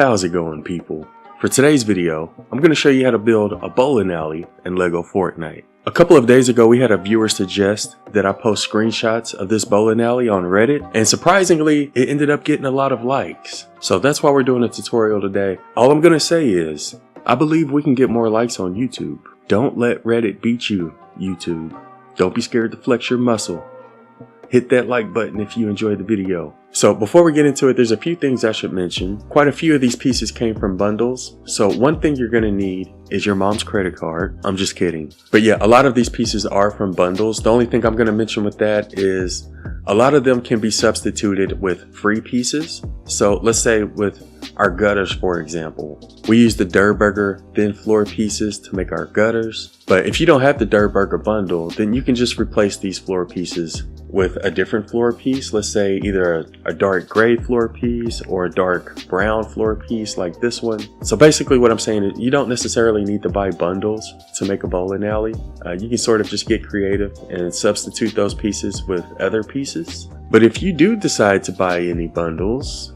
How's it going, people? For today's video, I'm going to show you how to build a bowling alley in LEGO Fortnite. A couple of days ago, we had a viewer suggest that I post screenshots of this bowling alley on Reddit, and surprisingly, it ended up getting a lot of likes. So that's why we're doing a tutorial today. All I'm going to say is, I believe we can get more likes on YouTube. Don't let Reddit beat you, YouTube. Don't be scared to flex your muscle. Hit that like button if you enjoyed the video. So before we get into it, there's a few things I should mention. Quite a few of these pieces came from bundles. So one thing you're going to need is your mom's credit card. I'm just kidding. But yeah, a lot of these pieces are from bundles. The only thing I'm going to mention with that is a lot of them can be substituted with free pieces. So let's say with our gutters, for example, we use the Durr Burger thin floor pieces to make our gutters. But if you don't have the Durr Burger bundle, then you can just replace these floor pieces with a different floor piece. Let's say either a dark gray floor piece or a dark brown floor piece like this one. So basically what I'm saying is you don't necessarily need to buy bundles to make a bowling alley. You can sort of just get creative and substitute those pieces with other pieces. But if you do decide to buy any bundles,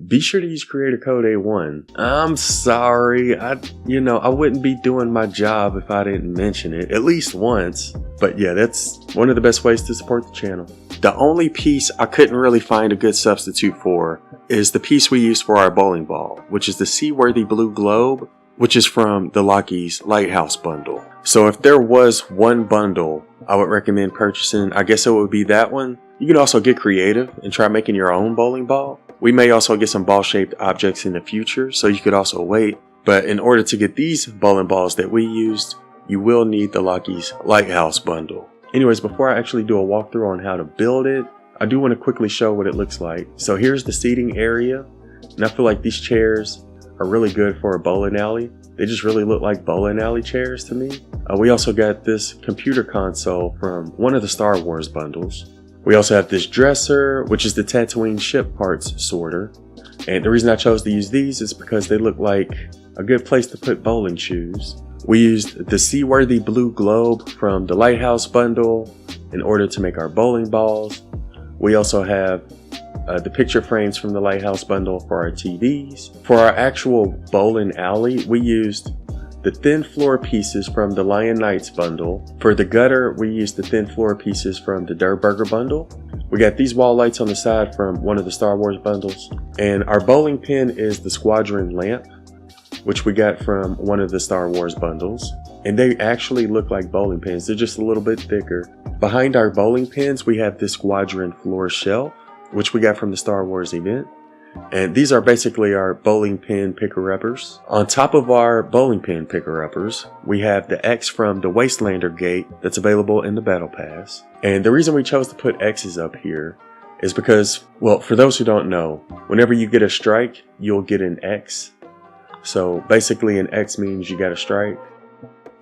be sure to use creator code A1. I'm sorry, I wouldn't be doing my job if I didn't mention it at least once. But yeah, that's one of the best ways to support the channel. The only piece I couldn't really find a good substitute for is the piece we use for our bowling ball, which is the Seaworthy Blue Globe, which is from the Lockheed's Lighthouse bundle. So if there was one bundle I would recommend purchasing, I guess it would be that one. You can also get creative and try making your own bowling ball. We may also get some ball-shaped objects in the future, so you could also wait. But in order to get these bowling balls that we used, you will need the Lockheed's Lighthouse bundle. Anyways, before I actually do a walkthrough on how to build it, I do want to quickly show what it looks like. So here's the seating area, and I feel like these chairs are really good for a bowling alley. They just really look like bowling alley chairs to me. We also got this computer console from one of the Star Wars bundles. We also have this dresser, which is the Tatooine ship parts sorter. And the reason I chose to use these is because they look like a good place to put bowling shoes. We used the Seaworthy Blue Globe from the Lighthouse bundle in order to make our bowling balls. We also have the picture frames from the Lighthouse bundle for our TVs. For our actual bowling alley, we used the thin floor pieces from the Lion Knights bundle. For the gutter, we used the thin floor pieces from the Durr Burger bundle. We got these wall lights on the side from one of the Star Wars bundles. And our bowling pin is the Squadron lamp, which we got from one of the Star Wars bundles. And they actually look like bowling pins. They're just a little bit thicker. Behind our bowling pins, we have this Squadron floor shelf, which we got from the Star Wars event. And these are basically our bowling pin picker-uppers. On top of our bowling pin picker-uppers, we have the X from the Wastelander gate that's available in the Battle Pass. And the reason we chose to put X's up here is because, well, for those who don't know, whenever you get a strike, you'll get an X. So basically an X means you got a strike.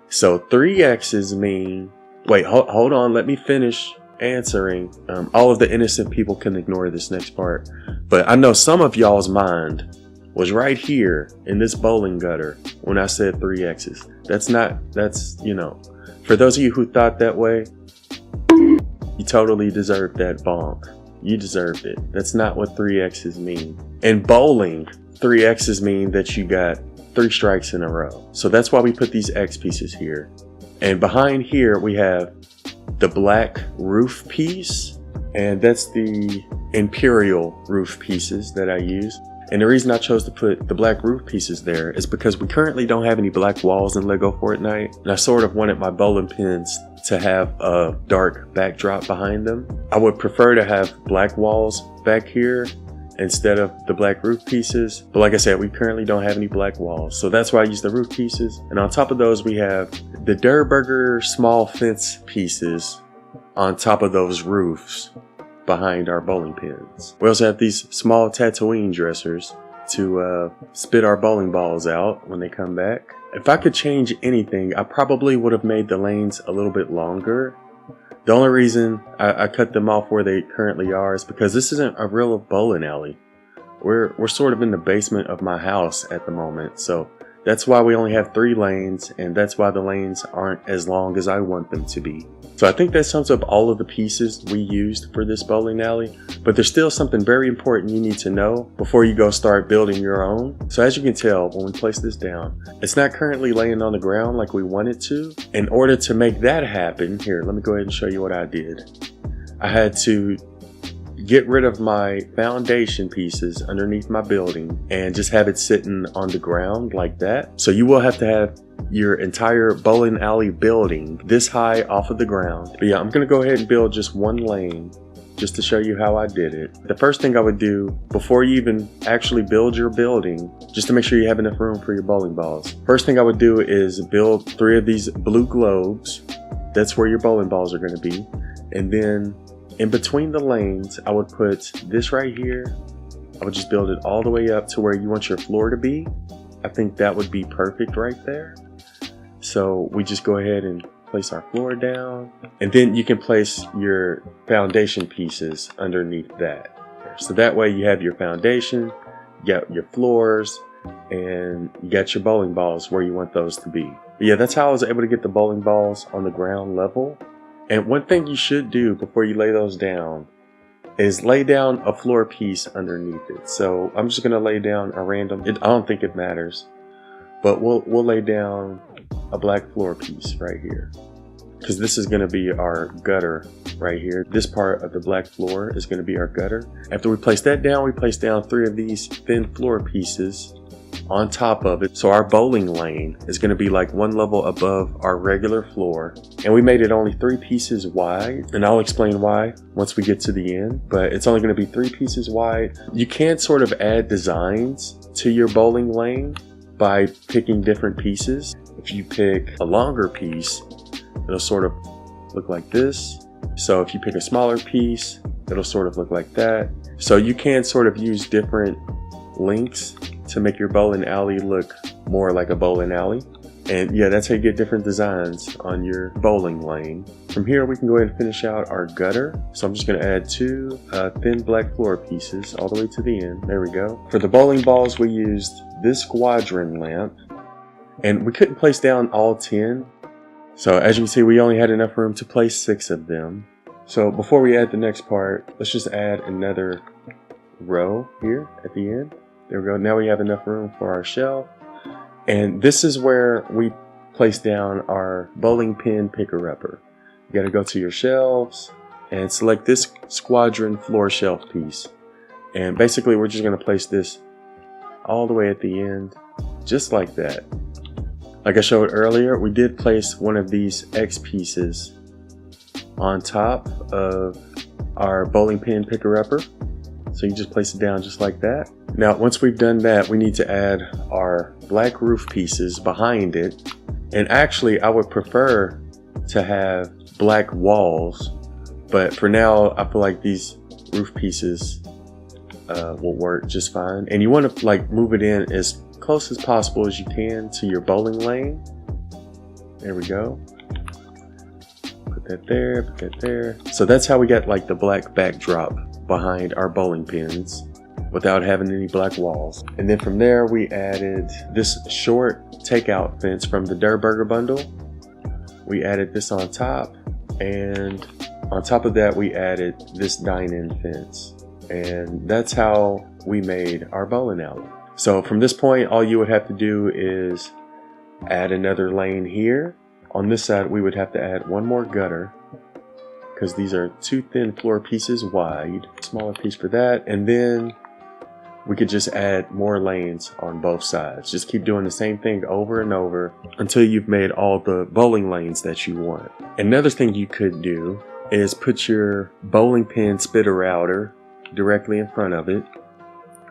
So 3 X's mean, wait, hold on, let me finish answering. All of the innocent people can ignore this next part, but I know some of y'all's mind was right here in this bowling gutter when I said 3 X's. That's for those of you who thought that way, you totally deserved that bonk. You deserved it. That's not what 3 X's mean. In bowling, 3 X's mean that you got 3 strikes in a row. So that's why we put these X pieces here. And behind here we have the black roof piece, and that's the Imperial roof pieces that I use. And the reason I chose to put the black roof pieces there is because we currently don't have any black walls in LEGO Fortnite, and I sort of wanted my bowling pins to have a dark backdrop behind them. I would prefer to have black walls back here instead of the black roof pieces, but like I said, we currently don't have any black walls, so that's why I use the roof pieces. And on top of those, we have the Durr Burger small fence pieces on top of those roofs behind our bowling pins. We also have these small Tatooine dressers to spit our bowling balls out when they come back. If I could change anything, I probably would have made the lanes a little bit longer. The only reason I cut them off where they currently are is because this isn't a real bowling alley. We're sort of in the basement of my house at the moment, so that's why we only have 3 lanes, and that's why the lanes aren't as long as I want them to be. So I think that sums up all of the pieces we used for this bowling alley, but there's still something very important you need to know before you go start building your own. So as you can tell, when we place this down, it's not currently laying on the ground like we want it to. In order to make that happen, here, let me go ahead and show you what I did. I had to get rid of my foundation pieces underneath my building and just have it sitting on the ground like that. So you will have to have your entire bowling alley building this high off of the ground. But yeah, I'm gonna go ahead and build just one lane just to show you how I did it. The first thing I would do before you even actually build your building, just to make sure you have enough room for your bowling balls. First thing I would do is build 3 of these blue globes. That's where your bowling balls are gonna be. And then in between the lanes, I would put this right here. I would just build it all the way up to where you want your floor to be. I think that would be perfect right there. So we just go ahead and place our floor down, and then you can place your foundation pieces underneath that. So that way you have your foundation, you got your floors, and you got your bowling balls where you want those to be. But yeah, that's how I was able to get the bowling balls on the ground level. And one thing you should do before you lay those down is lay down a floor piece underneath it. So I'm just gonna lay down a random, I don't think it matters, but we'll lay down a black floor piece right here, because this is going to be our gutter right here. This part of the black floor is going to be our gutter. After we place that down, we place down 3 of these thin floor pieces on top of it. So our bowling lane is going to be like 1 level above our regular floor. And we made it only 3 pieces wide, and I'll explain why once we get to the end, but it's only going to be 3 pieces wide. You can sort of add designs to your bowling lane by picking different pieces. If you pick a longer piece, it'll sort of look like this. So if you pick a smaller piece, it'll sort of look like that. So you can sort of use different lengths to make your bowling alley look more like a bowling alley. And yeah, that's how you get different designs on your bowling lane. From here, we can go ahead and finish out our gutter. So I'm just gonna add 2 thin black floor pieces all the way to the end. There we go. For the bowling balls, we used this squadron lamp, and we couldn't place down all 10. So as you can see, we only had enough room to place 6 of them. So before we add the next part, let's just add another row here at the end. There we go. Now we have enough room for our shelf. And this is where we place down our bowling pin picker-upper. You gotta go to your shelves and select this squadron floor shelf piece. And basically we're just gonna place this all the way at the end, just like that. Like I showed earlier, we did place one of these X pieces on top of our bowling pin picker-upper. So you just place it down just like that. Now, once we've done that, we need to add our black roof pieces behind it. And actually, I would prefer to have black walls, but for now, I feel like these roof pieces will work just fine. And you want to like move it in as close as possible as you can to your bowling lane. There we go. Put that there, put that there. So that's how we got like the black backdrop behind our bowling pins without having any black walls. And then from there, we added this short takeout fence from the Durr Burger bundle. We added this on top, and on top of that, we added this dine-in fence. And that's how we made our bowling alley. So from this point, all you would have to do is add another lane here. On this side, we would have to add 1 more gutter, because these are 2 thin floor pieces wide. Smaller piece for that, and then we could just add more lanes on both sides. Just keep doing the same thing over and over until you've made all the bowling lanes that you want. Another thing you could do is put your bowling pin spitter router directly in front of it.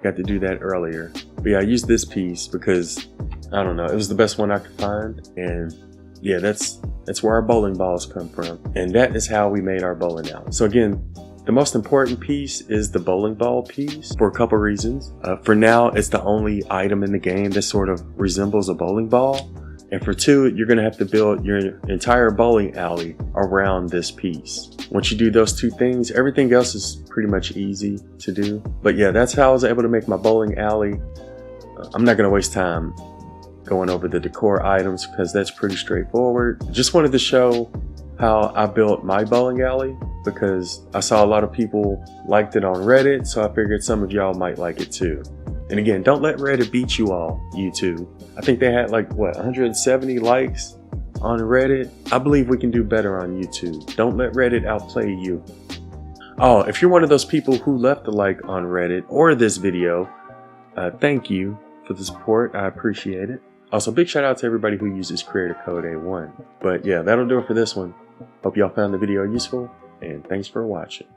Got to do that earlier. But yeah, I used this piece because, I don't know, it was the best one I could find. And yeah, that's where our bowling balls come from. And that is how we made our bowling alley. So again, the most important piece is the bowling ball piece for a couple reasons. For now, it's the only item in the game that sort of resembles a bowling ball. And for 2, you're gonna have to build your entire bowling alley around this piece. Once you do those 2 things, everything else is pretty much easy to do. But yeah, that's how I was able to make my bowling alley. I'm not gonna waste time going over the decor items because that's pretty straightforward. Just wanted to show how I built my bowling alley because I saw a lot of people liked it on Reddit, so I figured some of y'all might like it too. And again, don't let Reddit beat you all, YouTube. I think they had like, what, 170 likes on Reddit? I believe we can do better on YouTube. Don't let Reddit outplay you. Oh, if you're one of those people who left a like on Reddit or this video, thank you for the support. I appreciate it. Also, big shout out to everybody who uses creator code A1. But yeah, that'll do it for this one. Hope y'all found the video useful, and thanks for watching.